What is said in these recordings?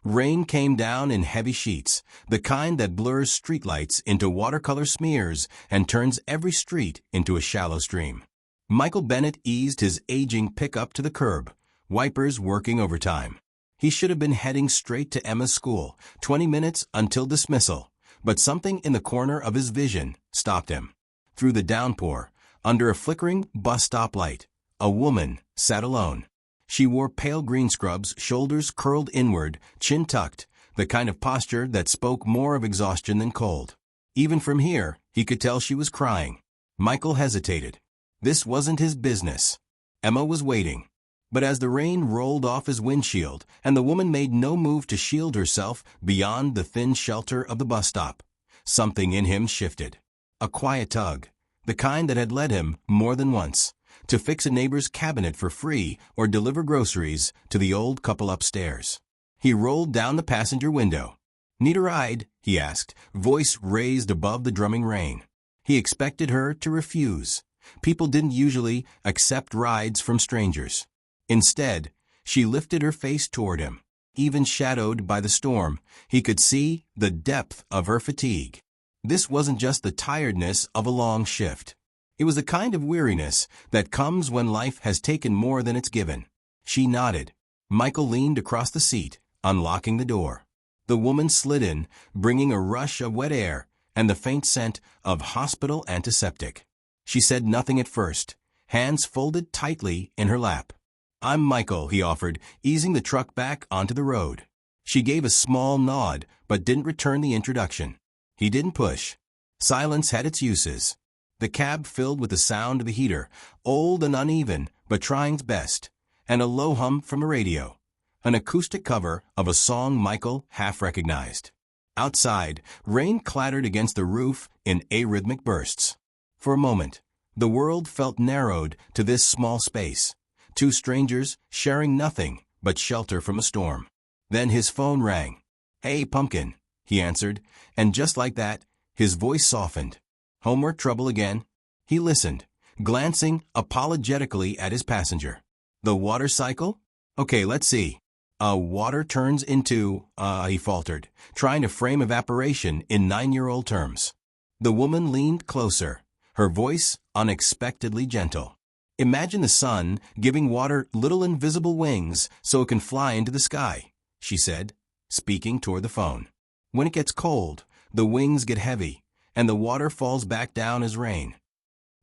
Rain came down in heavy sheets, the kind that blurs streetlights into watercolor smears and turns every street into a shallow stream. Michael Bennett eased his aging pickup to the curb, wipers working overtime. He should have been heading straight to Emma's school, 20 minutes until dismissal, but something in the corner of his vision stopped him. Through the downpour, under a flickering bus stop light, a woman sat alone. She wore pale green scrubs, shoulders curled inward, chin tucked, the kind of posture that spoke more of exhaustion than cold. Even from here, he could tell she was crying. Michael hesitated. This wasn't his business. Emma was waiting. But as the rain rolled off his windshield and the woman made no move to shield herself beyond the thin shelter of the bus stop, something in him shifted. A quiet tug, the kind that had led him, more than once, to fix a neighbor's cabinet for free or deliver groceries to the old couple upstairs. He rolled down the passenger window. "Need a ride?" he asked, voice raised above the drumming rain. He expected her to refuse. People didn't usually accept rides from strangers. Instead, she lifted her face toward him. Even shadowed by the storm, he could see the depth of her fatigue. This wasn't just the tiredness of a long shift. It was the kind of weariness that comes when life has taken more than it's given. She nodded. Michael leaned across the seat, unlocking the door. The woman slid in, bringing a rush of wet air and the faint scent of hospital antiseptic. She said nothing at first, hands folded tightly in her lap. "I'm Michael," he offered, easing the truck back onto the road. She gave a small nod, but didn't return the introduction. He didn't push. Silence had its uses. The cab filled with the sound of the heater, old and uneven, but trying its best, and a low hum from a radio, an acoustic cover of a song Michael half recognized. Outside, rain clattered against the roof in arrhythmic bursts. For a moment, the world felt narrowed to this small space, two strangers sharing nothing but shelter from a storm. Then his phone rang. "Hey, Pumpkin," he answered, and just like that, his voice softened. "Homework trouble again?" He listened, glancing apologetically at his passenger. "The water cycle? Okay, let's see. Water turns into, he faltered, trying to frame evaporation in 9-year-old terms. The woman leaned closer, her voice unexpectedly gentle. "Imagine the sun giving water little invisible wings so it can fly into the sky," she said, speaking toward the phone. "When it gets cold, the wings get heavy, and the water falls back down as rain."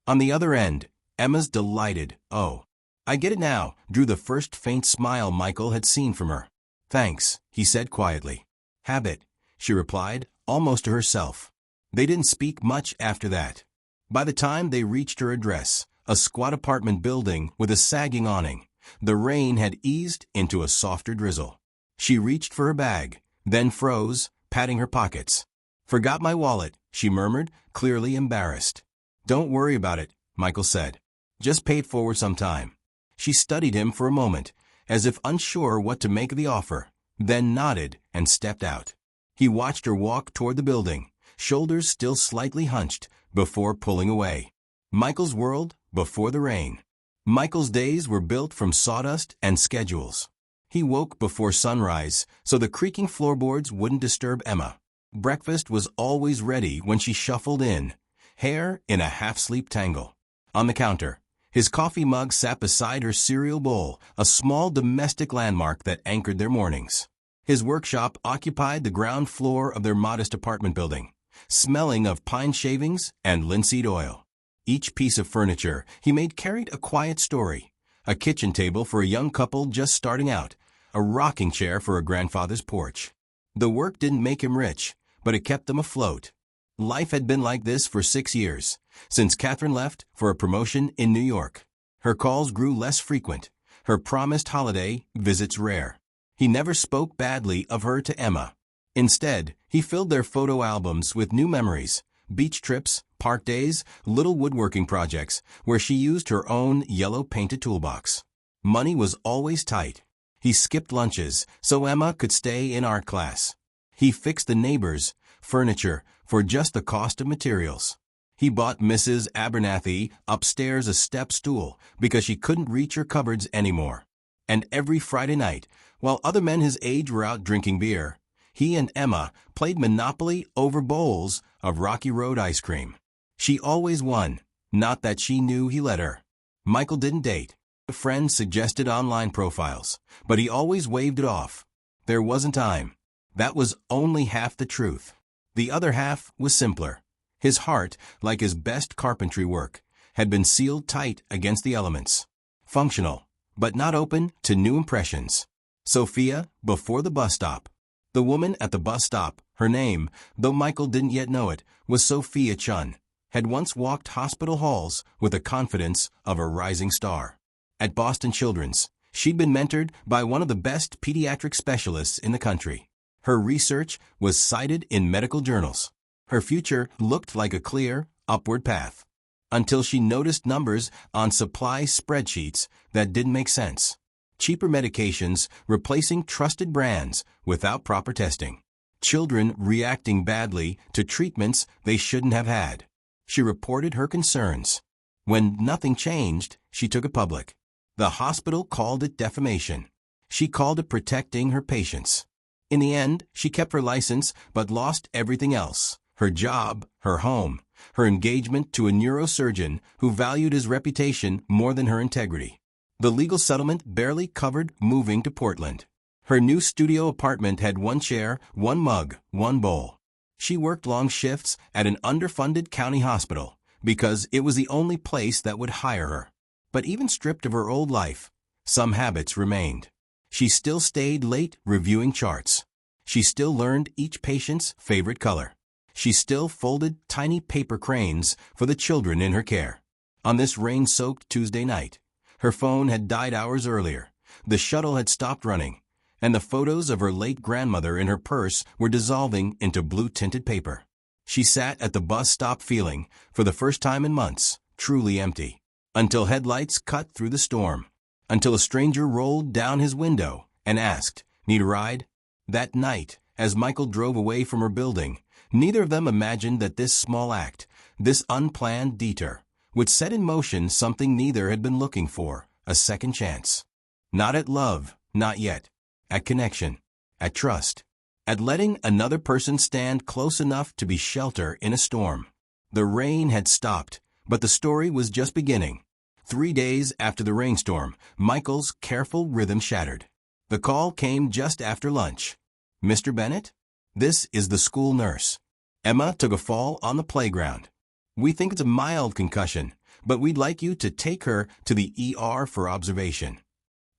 On the other end, Emma's delighted, "Oh, I get it now," drew the first faint smile Michael had seen from her. "Thanks," he said quietly. "Habit," she replied, almost to herself. They didn't speak much after that. By the time they reached her address, a squat apartment building with a sagging awning, the rain had eased into a softer drizzle. She reached for her bag, then froze, patting her pockets. "Forgot my wallet," she murmured, clearly embarrassed. "Don't worry about it," Michael said. "Just pay it forward sometime." She studied him for a moment, as if unsure what to make of the offer, then nodded and stepped out. He watched her walk toward the building, shoulders still slightly hunched, before pulling away. Michael's world before the rain. Michael's days were built from sawdust and schedules. He woke before sunrise, so the creaking floorboards wouldn't disturb Emma. Breakfast was always ready when she shuffled in, hair in a half-sleep tangle. On the counter, his coffee mug sat beside her cereal bowl, a small domestic landmark that anchored their mornings. His workshop occupied the ground floor of their modest apartment building, smelling of pine shavings and linseed oil. Each piece of furniture he made carried a quiet story: a kitchen table for a young couple just starting out, a rocking chair for a grandfather's porch. The work didn't make him rich, but it kept them afloat. Life had been like this for 6 years, since Catherine left for a promotion in New York. Her calls grew less frequent, her promised holiday visits rare. He never spoke badly of her to Emma. Instead, he filled their photo albums with new memories, beach trips, park days, little woodworking projects, where she used her own yellow-painted toolbox. Money was always tight. He skipped lunches so Emma could stay in art class. He fixed the neighbors' furniture for just the cost of materials. He bought Mrs. Abernathy upstairs a step stool because she couldn't reach her cupboards anymore. And every Friday night, While other men his age were out drinking beer, he and Emma played Monopoly over bowls of Rocky Road ice cream. She always won, not that she knew he let her. Michael didn't date. A friend suggested online profiles, but he always waved it off. There wasn't time. That was only half the truth. The other half was simpler. His heart, like his best carpentry work, had been sealed tight against the elements. Functional, but not open to new impressions. Sophia, before the bus stop. The woman at the bus stop, her name, though Michael didn't yet know it, was Sophia Chun, had once walked hospital halls with the confidence of a rising star. At Boston Children's, she'd been mentored by one of the best pediatric specialists in the country. Her research was cited in medical journals. Her future looked like a clear, upward path. Until she noticed numbers on supply spreadsheets that didn't make sense. Cheaper medications replacing trusted brands without proper testing. Children reacting badly to treatments they shouldn't have had. She reported her concerns. When nothing changed, she took it public. The hospital called it defamation. She called it protecting her patients. In the end, she kept her license but lost everything else. Her job, her home, her engagement to a neurosurgeon who valued his reputation more than her integrity. The legal settlement barely covered moving to Portland. Her new studio apartment had one chair, one mug, one bowl. She worked long shifts at an underfunded county hospital because it was the only place that would hire her. But even stripped of her old life, some habits remained. She still stayed late reviewing charts. She still learned each patient's favorite color. She still folded tiny paper cranes for the children in her care. On this rain-soaked Tuesday night, her phone had died hours earlier, the shuttle had stopped running, and the photos of her late grandmother in her purse were dissolving into blue-tinted paper. She sat at the bus stop feeling, for the first time in months, truly empty. Until headlights cut through the storm. Until a stranger rolled down his window and asked, "Need a ride?" That night, as Michael drove away from her building, neither of them imagined that this small act, this unplanned detour, would set in motion something neither had been looking for, a second chance. Not at love, not yet. At connection. At trust. At letting another person stand close enough to be shelter in a storm. The rain had stopped, but the story was just beginning. 3 days after the rainstorm, Michael's careful rhythm shattered. The call came just after lunch. "Mr. Bennett? This is the school nurse. Emma took a fall on the playground. We think it's a mild concussion, but we'd like you to take her to the ER for observation."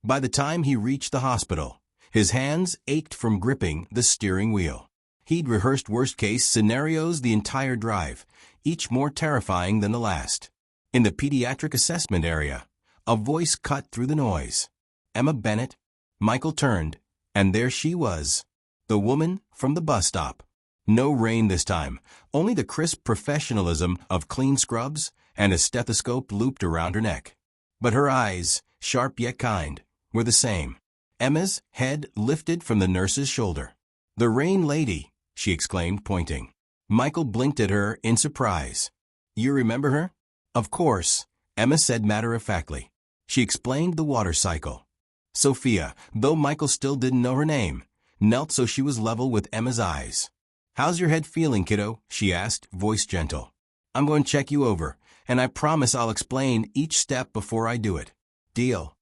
By the time he reached the hospital, his hands ached from gripping the steering wheel. He'd rehearsed worst-case scenarios the entire drive, each more terrifying than the last. In the pediatric assessment area, a voice cut through the noise. "Emma Bennett?" Michael turned, and there she was, the woman from the bus stop. No rain this time, only the crisp professionalism of clean scrubs and a stethoscope looped around her neck. But her eyes, sharp yet kind, were the same. Emma's head lifted from the nurse's shoulder. "The rain lady," she exclaimed, pointing. Michael blinked at her in surprise. "You remember her?" "Of course," Emma said matter-of-factly. She explained the water cycle. Sophia, though Michael still didn't know her name, knelt so she was level with Emma's eyes. "How's your head feeling, kiddo?" she asked, voice gentle. "I'm going to check you over, and I promise I'll explain each step before I do it. Deal?"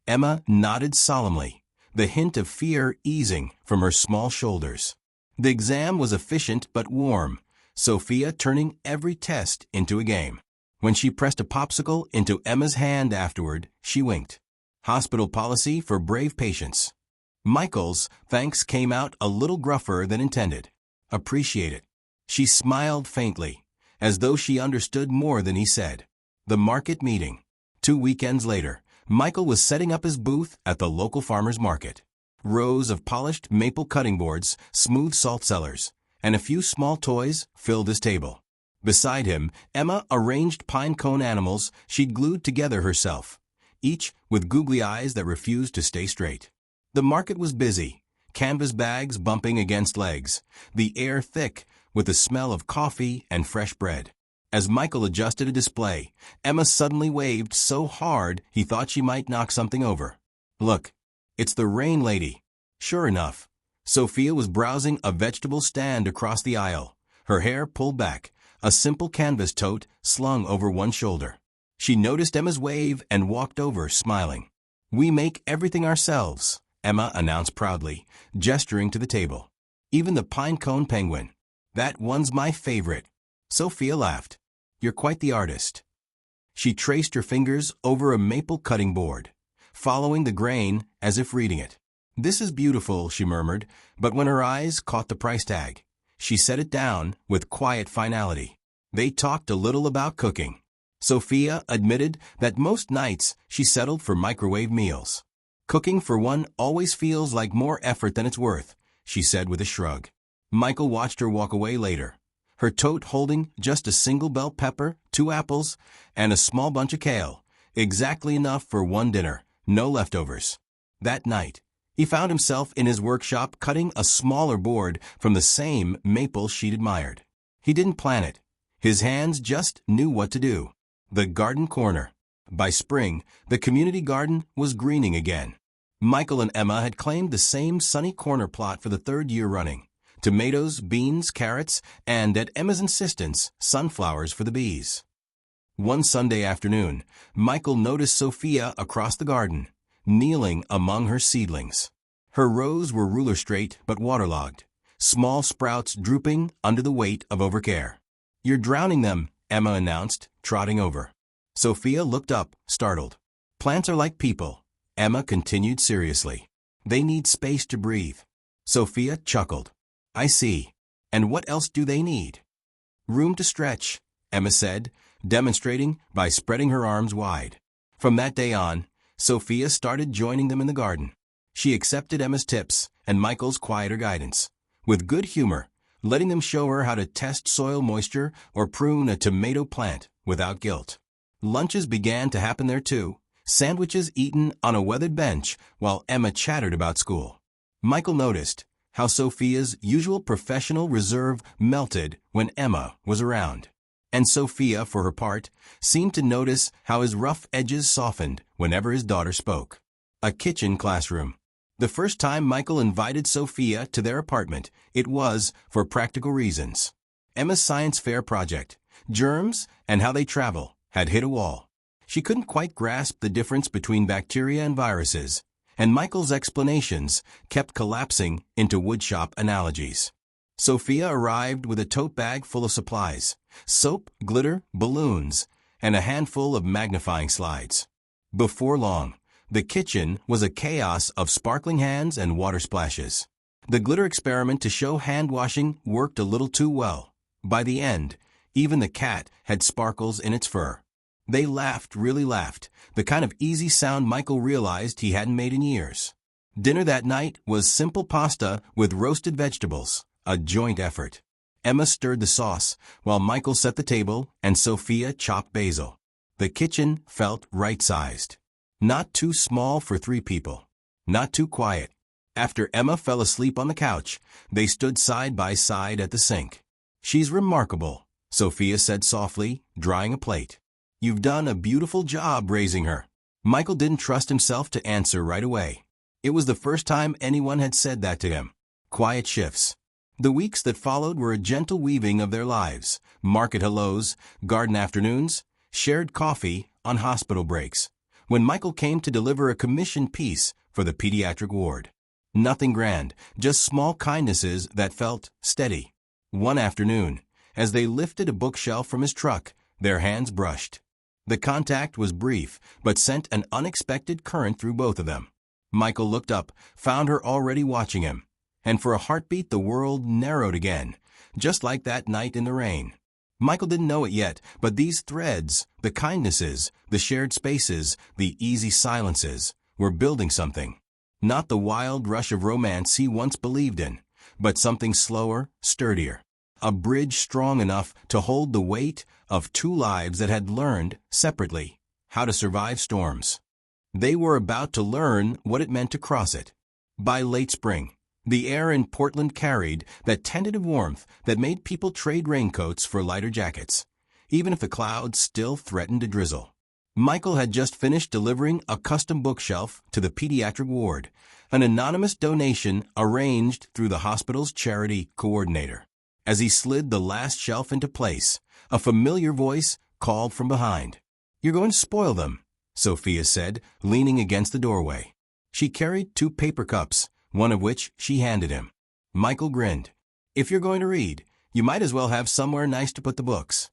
Emma nodded solemnly, the hint of fear easing from her small shoulders. The exam was efficient but warm, Sophia turning every test into a game. When she pressed a popsicle into Emma's hand afterward, she winked. Hospital policy for brave patients. Michael's thanks came out a little gruffer than intended. "Appreciate it." She smiled faintly, as though she understood more than he said. The market meeting. 2 weekends later, Michael was setting up his booth at the local farmer's market. Rows of polished maple cutting boards, smooth salt cellars, and a few small toys filled his table. Beside him, Emma arranged pine cone animals she'd glued together herself, each with googly eyes that refused to stay straight. The market was busy, canvas bags bumping against legs, the air thick with the smell of coffee and fresh bread. As Michael adjusted a display, Emma suddenly waved so hard he thought she might knock something over. "Look, It's the rain lady. Sure enough, Sophia was browsing a vegetable stand across the aisle, her hair pulled back, a simple canvas tote slung over one shoulder. She noticed Emma's wave and walked over, smiling. "We make everything ourselves," Emma announced proudly, gesturing to the table. "Even the pine cone penguin. That one's my favorite." Sophia laughed. "You're quite the artist." She traced her fingers over a maple cutting board, following the grain as if reading it. "This is beautiful," she murmured, but when her eyes caught the price tag, she set it down with quiet finality. They talked a little about cooking. Sophia admitted that most nights she settled for microwave meals. "Cooking for one always feels like more effort than it's worth," she said with a shrug. Michael watched her walk away later, her tote holding just a single bell pepper, 2 apples, and a small bunch of kale, exactly enough for one dinner, no leftovers. That night, he found himself in his workshop cutting a smaller board from the same maple she'd admired. He didn't plan it. His hands just knew what to do. The garden corner. By spring, the community garden was greening again. Michael and Emma had claimed the same sunny corner plot for the 3rd year running. Tomatoes, beans, carrots, and, at Emma's insistence, sunflowers for the bees. One Sunday afternoon, Michael noticed Sophia across the garden, kneeling among her seedlings. Her rows were ruler straight but waterlogged, small sprouts drooping under the weight of overcare. "You're drowning them," Emma announced, trotting over. Sophia looked up, startled. "Plants are like people," Emma continued seriously. "They need space to breathe." Sophia chuckled. "I see. And what else do they need?" "Room to stretch," Emma said, demonstrating by spreading her arms wide. From that day on, Sophia started joining them in the garden. She accepted Emma's tips and Michael's quieter guidance, with good humor, letting them show her how to test soil moisture or prune a tomato plant without guilt. Lunches began to happen there too, sandwiches eaten on a weathered bench while Emma chattered about school. Michael noticed how Sophia's usual professional reserve melted when Emma was around. And Sophia, for her part, seemed to notice how his rough edges softened whenever his daughter spoke. A kitchen classroom. The first time Michael invited Sophia to their apartment, it was for practical reasons. Emma's science fair project, germs and how they travel, had hit a wall. She couldn't quite grasp the difference between bacteria and viruses, and Michael's explanations kept collapsing into woodshop analogies. Sophia arrived with a tote bag full of supplies, soap, glitter, balloons, and a handful of magnifying slides. Before long, the kitchen was a chaos of sparkling hands and water splashes. The glitter experiment to show hand washing worked a little too well. By the end, even the cat had sparkles in its fur. They laughed, really laughed, the kind of easy sound Michael realized he hadn't made in years. Dinner that night was simple pasta with roasted vegetables, a joint effort. Emma stirred the sauce, while Michael set the table and Sophia chopped basil. The kitchen felt right-sized. Not too small for 3 people. Not too quiet. After Emma fell asleep on the couch, they stood side by side at the sink. "She's remarkable," Sophia said softly, drying a plate. "You've done a beautiful job raising her." Michael didn't trust himself to answer right away. It was the first time anyone had said that to him. Quiet shifts. The weeks that followed were a gentle weaving of their lives. Market hellos, garden afternoons, shared coffee on hospital breaks. When Michael came to deliver a commissioned piece for the pediatric ward. Nothing grand, just small kindnesses that felt steady. One afternoon, as they lifted a bookshelf from his truck, their hands brushed. The contact was brief, but sent an unexpected current through both of them. Michael looked up, found her already watching him, and for a heartbeat the world narrowed again, just like that night in the rain. Michael didn't know it yet, but these threads, the kindnesses, the shared spaces, the easy silences, were building something. Not the wild rush of romance he once believed in, but something slower, sturdier. A bridge strong enough to hold the weight of 2 lives that had learned, separately, how to survive storms. They were about to learn what it meant to cross it. By late spring, the air in Portland carried that tentative warmth that made people trade raincoats for lighter jackets, even if the clouds still threatened to drizzle. Michael had just finished delivering a custom bookshelf to the pediatric ward, an anonymous donation arranged through the hospital's charity coordinator. As he slid the last shelf into place, a familiar voice called from behind. "You're going to spoil them," Sophia said, leaning against the doorway. She carried 2 paper cups, one of which she handed him. Michael grinned. "If you're going to read, you might as well have somewhere nice to put the books."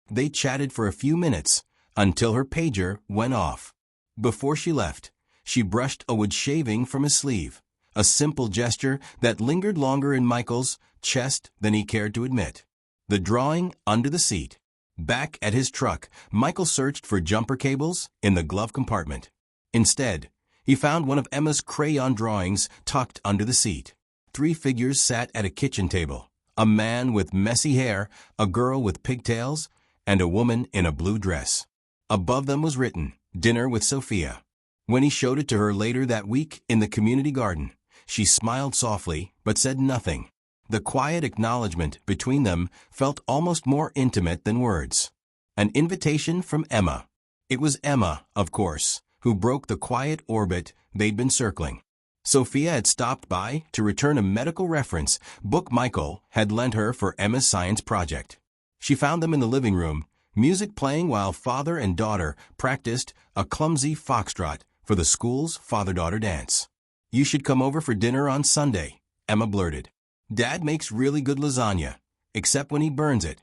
They chatted for a few minutes, until her pager went off. Before she left, she brushed a wood shaving from his sleeve, a simple gesture that lingered longer in Michael's chest than he cared to admit. The drawing under the seat. Back at his truck, Michael searched for jumper cables in the glove compartment. Instead, he found one of Emma's crayon drawings tucked under the seat. 3 figures sat at a kitchen table. A man with messy hair, a girl with pigtails, and a woman in a blue dress. Above them was written, "Dinner with Sophia." When he showed it to her later that week in the community garden, she smiled softly but said nothing. The quiet acknowledgement between them felt almost more intimate than words. An invitation from Emma. It was Emma, of course, who broke the quiet orbit they'd been circling. Sophia had stopped by to return a medical reference book Michael had lent her for Emma's science project. She found them in the living room, music playing while father and daughter practiced a clumsy foxtrot for the school's father-daughter dance. "You should come over for dinner on Sunday," Emma blurted. "Dad makes really good lasagna, except when he burns it."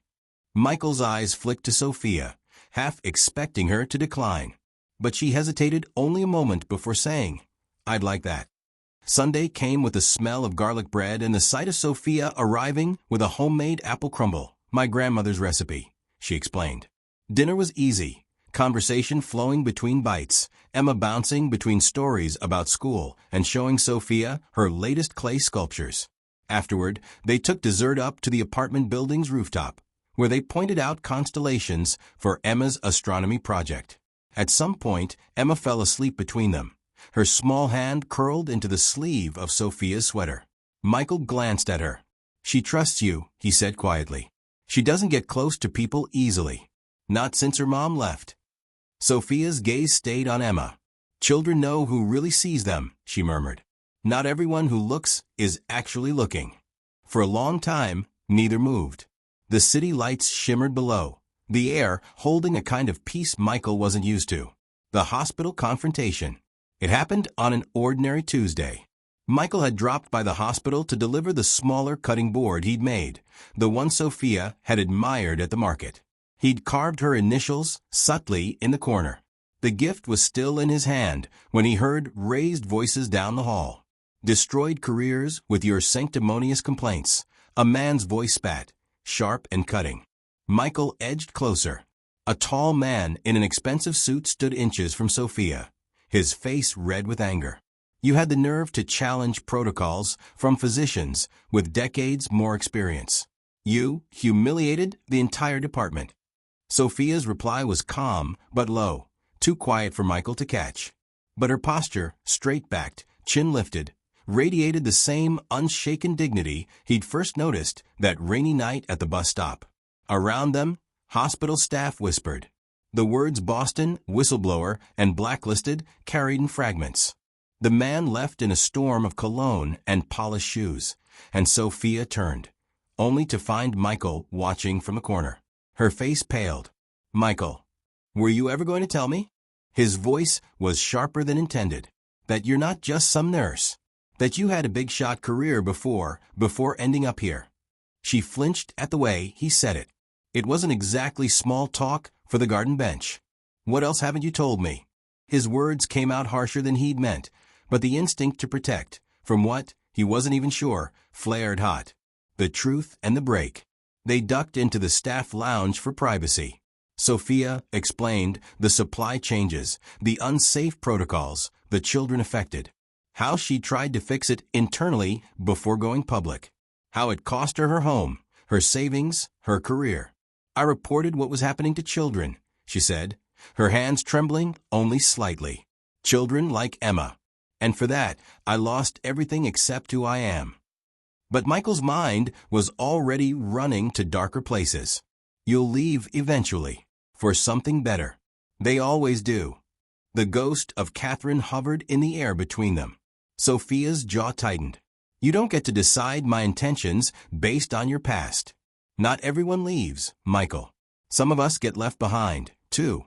Michael's eyes flicked to Sophia, half expecting her to decline. But she hesitated only a moment before saying, "I'd like that." Sunday came with the smell of garlic bread and the sight of Sophia arriving with a homemade apple crumble, my grandmother's recipe, she explained. Dinner was easy, conversation flowing between bites, Emma bouncing between stories about school and showing Sophia her latest clay sculptures. Afterward, they took dessert up to the apartment building's rooftop, where they pointed out constellations for Emma's astronomy project. At some point, Emma fell asleep between them, her small hand curled into the sleeve of Sophia's sweater. Michael glanced at her. "She trusts you," he said quietly. "She doesn't get close to people easily. Not since her mom left." Sophia's gaze stayed on Emma. "Children know who really sees them," she murmured. "Not everyone who looks is actually looking." For a long time, neither moved. The city lights shimmered below, the air holding a kind of peace Michael wasn't used to. The hospital confrontation. It happened on an ordinary Tuesday. Michael had dropped by the hospital to deliver the smaller cutting board he'd made, the one Sophia had admired at the market. He'd carved her initials subtly in the corner. The gift was still in his hand when he heard raised voices down the hall. "Destroyed careers with your sanctimonious complaints," a man's voice spat, sharp and cutting. Michael edged closer. A tall man in an expensive suit stood inches from Sophia, his face red with anger. "You had the nerve to challenge protocols from physicians with decades more experience. You humiliated the entire department." Sophia's reply was calm but low, too quiet for Michael to catch. But her posture, straight-backed, chin lifted, radiated the same unshaken dignity he'd first noticed that rainy night at the bus stop. Around them, hospital staff whispered. The words Boston, whistleblower, and blacklisted carried in fragments. The man left in a storm of cologne and polished shoes, and Sophia turned, only to find Michael watching from the corner. Her face paled. "Michael, were you ever going to tell me?" His voice was sharper than intended. "That you're not just some nurse. That you had a big-shot career before ending up here." She flinched at the way he said it. It wasn't exactly small talk for the garden bench. "What else haven't you told me?" His words came out harsher than he'd meant, but the instinct to protect, from what, he wasn't even sure, flared hot. The truth and the break. They ducked into the staff lounge for privacy. Sophia explained the supply changes, the unsafe protocols, the children affected. How she tried to fix it internally before going public. How it cost her her home, her savings, her career. "I reported what was happening to children," she said, her hands trembling only slightly. "Children like Emma. And for that, I lost everything except who I am." But Michael's mind was already running to darker places. "You'll leave eventually, for something better." They always do. The ghost of Catherine hovered in the air between them. Sophia's jaw tightened. You don't get to decide my intentions based on your past. Not everyone leaves, Michael. Some of us get left behind, too.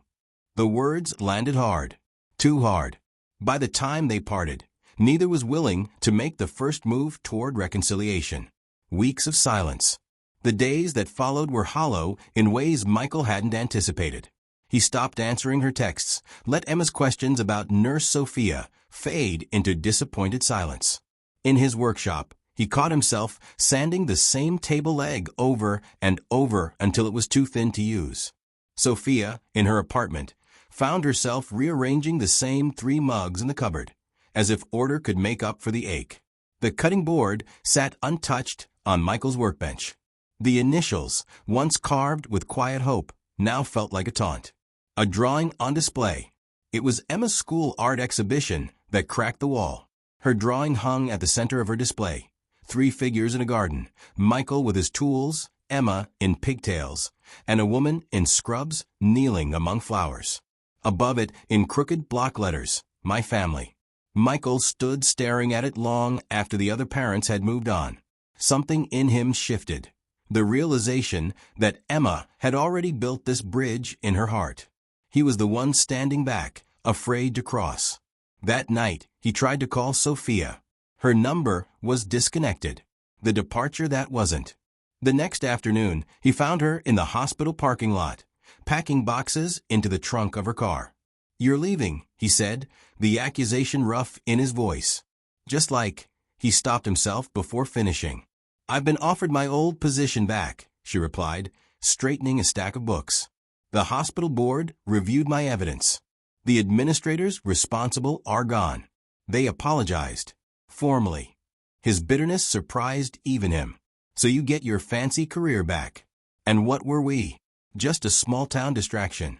The words landed hard. Too hard. By the time they parted, neither was willing to make the first move toward reconciliation. Weeks of silence. The days that followed were hollow in ways Michael hadn't anticipated. He stopped answering her texts, let Emma's questions about Nurse Sophia fade into disappointed silence. In his workshop, he caught himself sanding the same table leg over and over until it was too thin to use. Sophia, in her apartment, found herself rearranging the same 3 mugs in the cupboard, as if order could make up for the ache. The cutting board sat untouched on Michael's workbench. The initials, once carved with quiet hope, now felt like a taunt. A drawing on display. It was Emma's school art exhibition that cracked the wall. Her drawing hung at the center of her display. 3 figures in a garden, Michael with his tools, Emma in pigtails, and a woman in scrubs kneeling among flowers. Above it, in crooked block letters, my family. Michael stood staring at it long after the other parents had moved on. Something in him shifted. The realization that Emma had already built this bridge in her heart. He was the one standing back, afraid to cross. That night, he tried to call Sophia. Her number was disconnected. The departure that wasn't. The next afternoon, he found her in the hospital parking lot, packing boxes into the trunk of her car. You're leaving, he said, the accusation rough in his voice. Just like, he stopped himself before finishing. I've been offered my old position back, she replied, straightening a stack of books. The hospital board reviewed my evidence. The administrators responsible are gone. They apologized. Formally. His bitterness surprised even him. So you get your fancy career back. And what were we? Just a small-town distraction.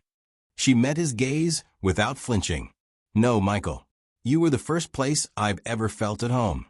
She met his gaze without flinching. No, Michael. You were the first place I've ever felt at home.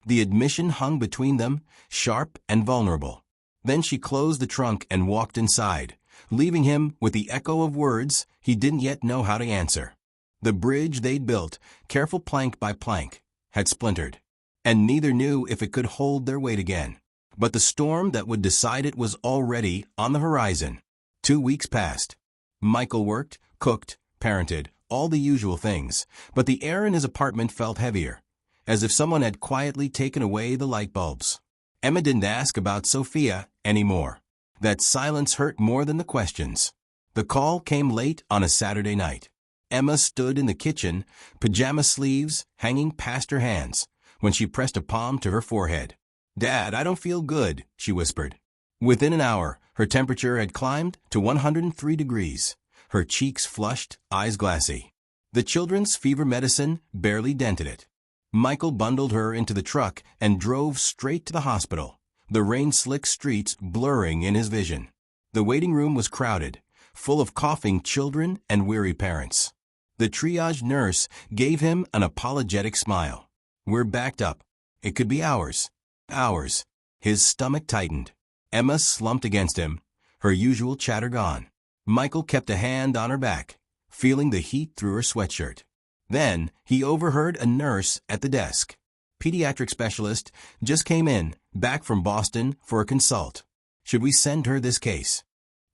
The admission hung between them, sharp and vulnerable. Then she closed the trunk and walked inside, leaving him with the echo of words he didn't yet know how to answer. The bridge they'd built, careful plank by plank, had splintered, and neither knew if it could hold their weight again. But the storm that would decide it was already on the horizon. 2 weeks passed. Michael worked, cooked, parented, all the usual things, but the air in his apartment felt heavier, as if someone had quietly taken away the light bulbs. Emma didn't ask about Sophia anymore. That silence hurt more than the questions. The call came late on a Saturday night. Emma stood in the kitchen, pajama sleeves hanging past her hands, when she pressed a palm to her forehead. Dad, I don't feel good, she whispered. Within an hour, her temperature had climbed to 103 degrees, her cheeks flushed, eyes glassy. The children's fever medicine barely dented it. Michael bundled her into the truck and drove straight to the hospital, the rain-slick streets blurring in his vision. The waiting room was crowded, full of coughing children and weary parents. The triage nurse gave him an apologetic smile. We're backed up. It could be hours. Hours. His stomach tightened. Emma slumped against him, her usual chatter gone. Michael kept a hand on her back, feeling the heat through her sweatshirt. Then he overheard a nurse at the desk. Pediatric specialist just came in, back from Boston for a consult. Should we send her this case?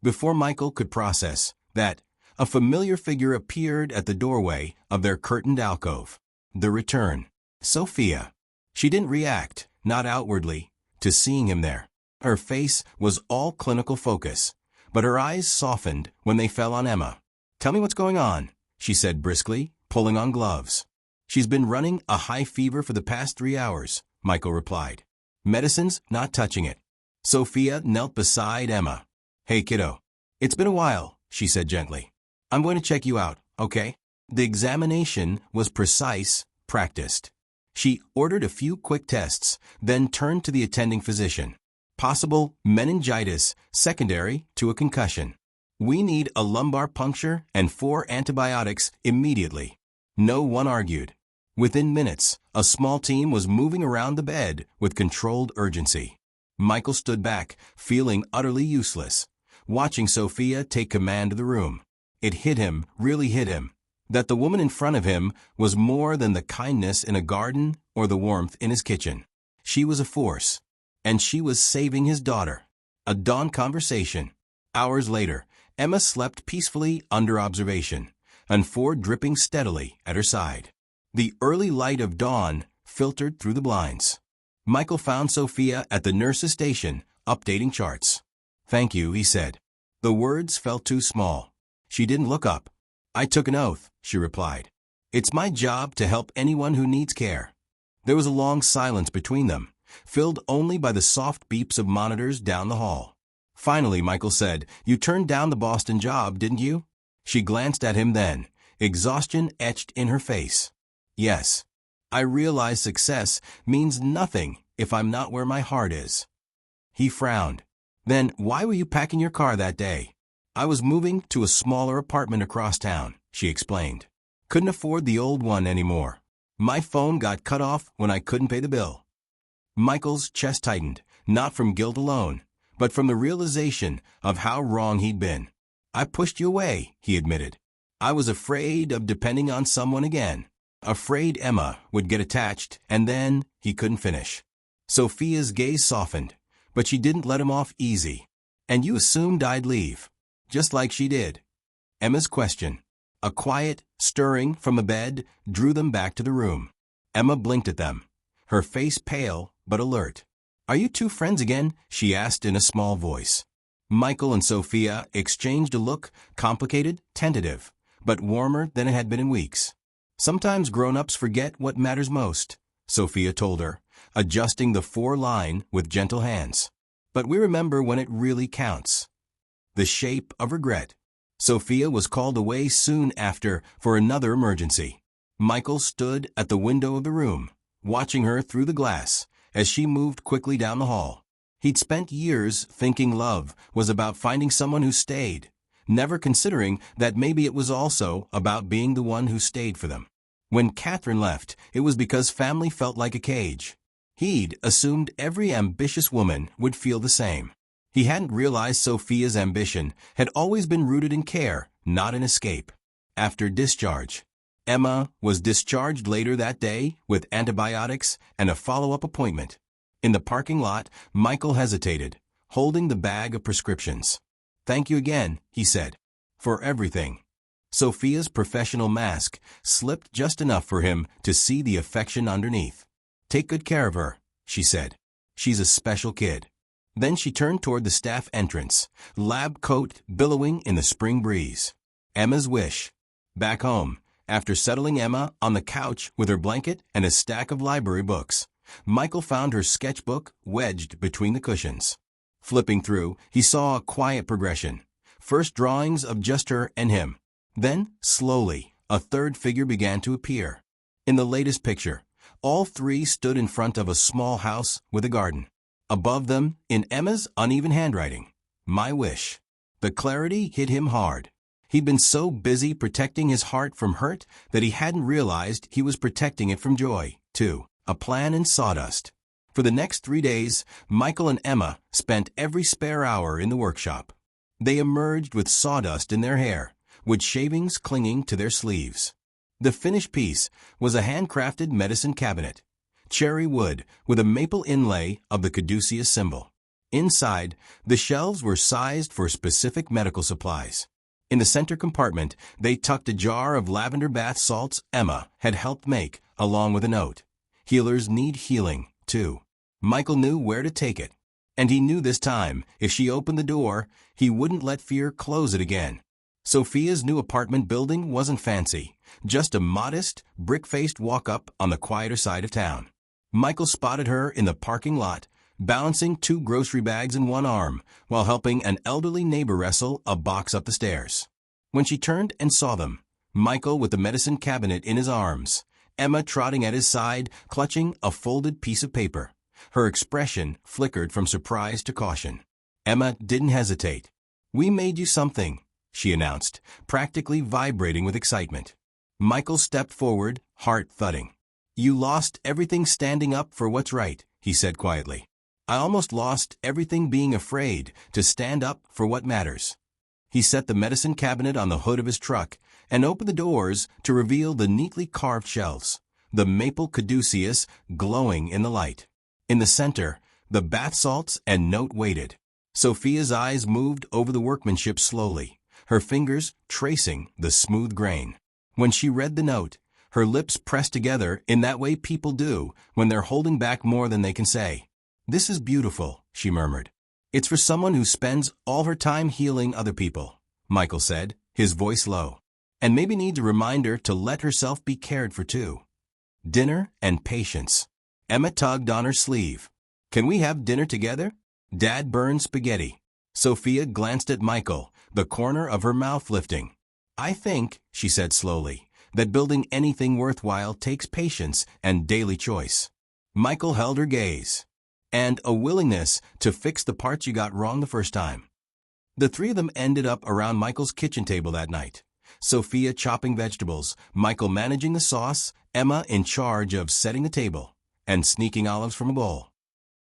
Before Michael could process that, a familiar figure appeared at the doorway of their curtained alcove. The return. Sophia. She didn't react, not outwardly, to seeing him there. Her face was all clinical focus, but her eyes softened when they fell on Emma. Tell me what's going on, she said briskly, pulling on gloves. She's been running a high fever for the past 3 hours, Michael replied. Medicine's not touching it. Sophia knelt beside Emma. Hey, kiddo. It's been a while, she said gently. I'm going to check you out, okay? The examination was precise, practiced. She ordered a few quick tests, then turned to the attending physician. Possible meningitis secondary to a concussion. We need a lumbar puncture and 4 antibiotics immediately. No one argued. Within minutes, a small team was moving around the bed with controlled urgency. Michael stood back, feeling utterly useless, watching Sophia take command of the room. It hit him, really hit him, that the woman in front of him was more than the kindness in a garden or the warmth in his kitchen. She was a force, and she was saving his daughter. A dawn conversation. Hours later, Emma slept peacefully under observation, and Ford dripping steadily at her side. The early light of dawn filtered through the blinds. Michael found Sophia at the nurse's station, updating charts. "Thank you," he said. The words felt too small. She didn't look up. "I took an oath," she replied. "It's my job to help anyone who needs care." There was a long silence between them, filled only by the soft beeps of monitors down the hall. Finally, Michael said, "You turned down the Boston job, didn't you?" She glanced at him then, exhaustion etched in her face. "Yes. I realize success means nothing if I'm not where my heart is." He frowned. "Then why were you packing your car that day?" "I was moving to a smaller apartment across town," she explained. "Couldn't afford the old one anymore. My phone got cut off when I couldn't pay the bill." Michael's chest tightened, not from guilt alone, but from the realization of how wrong he'd been. "I pushed you away," he admitted. "I was afraid of depending on someone again. Afraid Emma would get attached, and then he couldn't finish." Sophia's gaze softened, but she didn't let him off easy. "And you assumed I'd leave, just like she did." Emma's question, a quiet stirring from the bed, drew them back to the room. Emma blinked at them, her face pale but alert. "Are you two friends again?" she asked in a small voice. Michael and Sophia exchanged a look, complicated, tentative, but warmer than it had been in weeks. "Sometimes grown-ups forget what matters most," Sophia told her, adjusting the 4-line with gentle hands. "But we remember when it really counts." The shape of regret. Sophia was called away soon after for another emergency. Michael stood at the window of the room, watching her through the glass as she moved quickly down the hall. He'd spent years thinking love was about finding someone who stayed, never considering that maybe it was also about being the one who stayed for them. When Catherine left, it was because family felt like a cage. He'd assumed every ambitious woman would feel the same. He hadn't realized Sophia's ambition had always been rooted in care, not in escape. After discharge, Emma was discharged later that day with antibiotics and a follow-up appointment. In the parking lot, Michael hesitated, holding the bag of prescriptions. "Thank you again," he said, "for everything." Sophia's professional mask slipped just enough for him to see the affection underneath. "Take good care of her," she said. "She's a special kid." Then she turned toward the staff entrance, lab coat billowing in the spring breeze. Emma's wish. Back home, after settling Emma on the couch with her blanket and a stack of library books, Michael found her sketchbook wedged between the cushions. Flipping through, he saw a quiet progression. First drawings of just her and him. Then, slowly, a third figure began to appear. In the latest picture, all three stood in front of a small house with a garden. Above them, in Emma's uneven handwriting, "My wish." The clarity hit him hard. He'd been so busy protecting his heart from hurt that he hadn't realized he was protecting it from joy, too. A plan in sawdust. For the next 3 days, Michael and Emma spent every spare hour in the workshop. They emerged with sawdust in their hair, with shavings clinging to their sleeves. The finished piece was a handcrafted medicine cabinet, cherry wood with a maple inlay of the caduceus symbol. Inside, the shelves were sized for specific medical supplies. In the center compartment, they tucked a jar of lavender bath salts Emma had helped make, along with a note. Healers need healing, too. Michael knew where to take it. And he knew this time, if she opened the door, he wouldn't let fear close it again. Sophia's new apartment building wasn't fancy, just a modest, brick-faced walk-up on the quieter side of town. Michael spotted her in the parking lot, balancing 2 grocery bags in one arm, while helping an elderly neighbor wrestle a box up the stairs. When she turned and saw them, Michael with the medicine cabinet in his arms, Emma trotting at his side, clutching a folded piece of paper, her expression flickered from surprise to caution. Emma didn't hesitate. "We made you something," she announced, practically vibrating with excitement. Michael stepped forward, heart thudding. "You lost everything standing up for what's right," he said quietly. "I almost lost everything being afraid to stand up for what matters." He set the medicine cabinet on the hood of his truck and opened the doors to reveal the neatly carved shelves, the maple caduceus glowing in the light. In the center, the bath salts and note waited. Sophia's eyes moved over the workmanship slowly, her fingers tracing the smooth grain. When she read the note, her lips pressed together in that way people do when they're holding back more than they can say. "This is beautiful," she murmured. "It's for someone who spends all her time healing other people," Michael said, his voice low, "and maybe needs a reminder to let herself be cared for too." Dinner and patience. Emma tugged on her sleeve. "Can we have dinner together? Dad burned spaghetti." Sophia glanced at Michael, the corner of her mouth lifting. "I think," she said slowly, "that building anything worthwhile takes patience and daily choice." Michael held her gaze. "And a willingness to fix the parts you got wrong the first time." The three of them ended up around Michael's kitchen table that night. Sophia chopping vegetables, Michael managing the sauce, Emma in charge of setting the table, and sneaking olives from a bowl.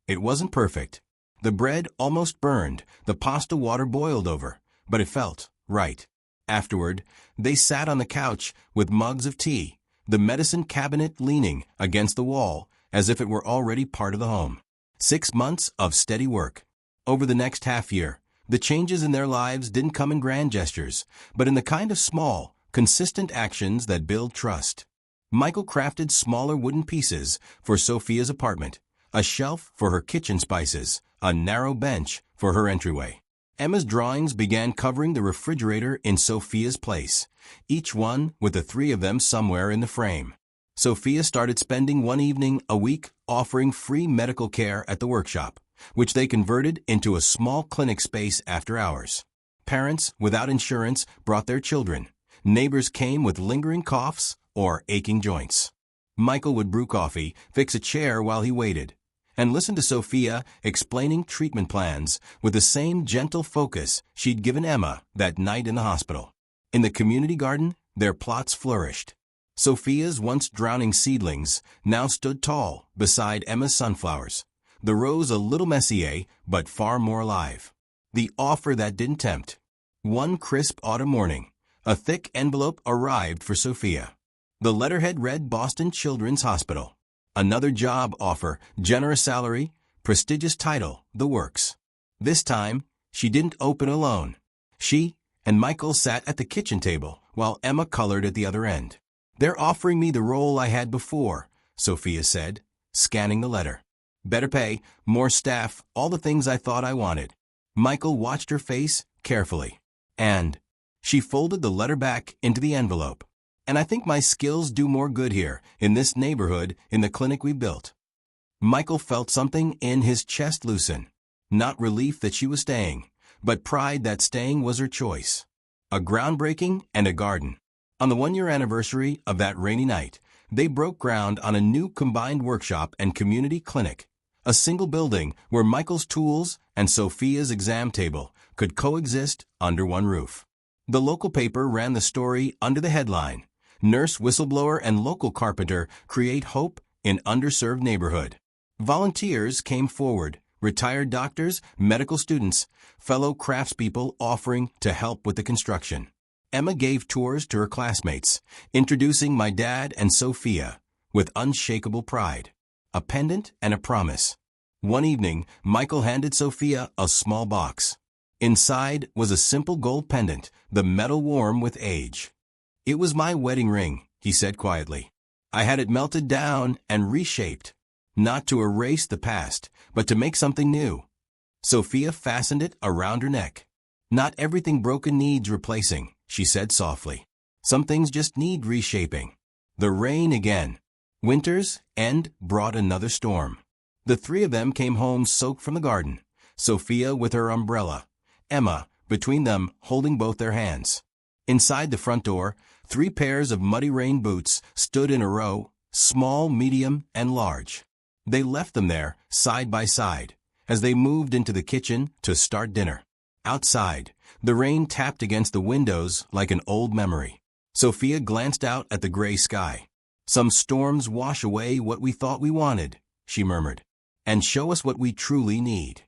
It wasn't perfect. The bread almost burned, the pasta water boiled over, but it felt right. Afterward, they sat on the couch with mugs of tea, the medicine cabinet leaning against the wall as if it were already part of the home. 6 months of steady work. Over the next half year, the changes in their lives didn't come in grand gestures, but in the kind of small, consistent actions that build trust. Michael crafted smaller wooden pieces for Sophia's apartment, a shelf for her kitchen spices, a narrow bench for her entryway. Emma's drawings began covering the refrigerator in Sophia's place, each one with the three of them somewhere in the frame. Sophia started spending one evening a week offering free medical care at the workshop, which they converted into a small clinic space after hours. Parents without insurance brought their children. Neighbors came with lingering coughs or aching joints. Michael would brew coffee, fix a chair while he waited, and listen to Sophia explaining treatment plans with the same gentle focus she'd given Emma that night in the hospital. In the community garden, their plots flourished. Sophia's once drowning seedlings now stood tall beside Emma's sunflowers, the rows a little messier but far more alive. The offer that didn't tempt. One crisp autumn morning, a thick envelope arrived for Sophia. The letterhead read Boston Children's Hospital. Another job offer, generous salary, prestigious title, the works. This time, she didn't open alone. She and Michael sat at the kitchen table while Emma colored at the other end. "They're offering me the role I had before," Sophia said, scanning the letter. "Better pay, more staff, all the things I thought I wanted." Michael watched her face carefully. "And," she folded the letter back into the envelope, "and I think my skills do more good here, in this neighborhood, in the clinic we built." Michael felt something in his chest loosen. Not relief that she was staying, but pride that staying was her choice. A groundbreaking and a garden. On the 1-year anniversary of that rainy night, they broke ground on a new combined workshop and community clinic, a single building where Michael's tools and Sophia's exam table could coexist under one roof. The local paper ran the story under the headline, "Nurse Whistleblower and Local Carpenter Create Hope in Underserved Neighborhood." Volunteers came forward, retired doctors, medical students, fellow craftspeople offering to help with the construction. Emma gave tours to her classmates, introducing my dad and Sophia with unshakable pride, a pendant and a promise. One evening, Michael handed Sophia a small box. Inside was a simple gold pendant, the metal warm with age. "It was my wedding ring," he said quietly. "I had it melted down and reshaped, not to erase the past, but to make something new." Sophia fastened it around her neck. "Not everything broken needs replacing," she said softly. "Some things just need reshaping." The rain again. Winter's end brought another storm. The three of them came home soaked from the garden, Sophia with her umbrella, Emma between them holding both their hands. Inside the front door, 3 pairs of muddy rain boots stood in a row, small, medium, and large. They left them there, side by side, as they moved into the kitchen to start dinner. Outside, the rain tapped against the windows like an old memory. Sophia glanced out at the gray sky. "Some storms wash away what we thought we wanted," she murmured, "and show us what we truly need."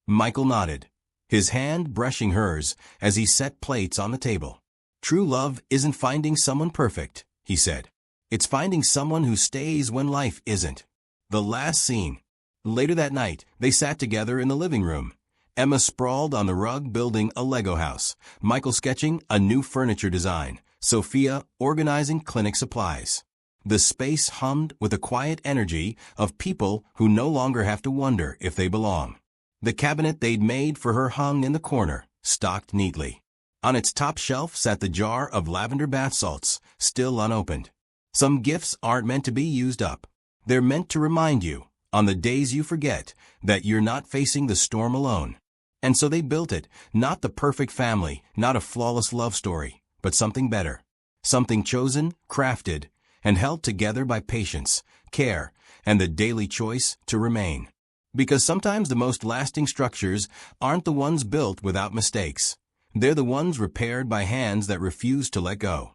Michael nodded. his hand brushing hers as he set plates on the table. "True love isn't finding someone perfect," he said. "It's finding someone who stays when life isn't." The last scene. Later that night, they sat together in the living room. Emma sprawled on the rug building a Lego house, Michael sketching a new furniture design, Sophia organizing clinic supplies. The space hummed with the quiet energy of people who no longer have to wonder if they belong. The cabinet they'd made for her hung in the corner, stocked neatly. On its top shelf sat the jar of lavender bath salts, still unopened. Some gifts aren't meant to be used up. They're meant to remind you, on the days you forget, that you're not facing the storm alone. And so they built it, not the perfect family, not a flawless love story, but something better. Something chosen, crafted, and held together by patience, care, and the daily choice to remain. Because sometimes the most lasting structures aren't the ones built without mistakes. They're the ones repaired by hands that refuse to let go.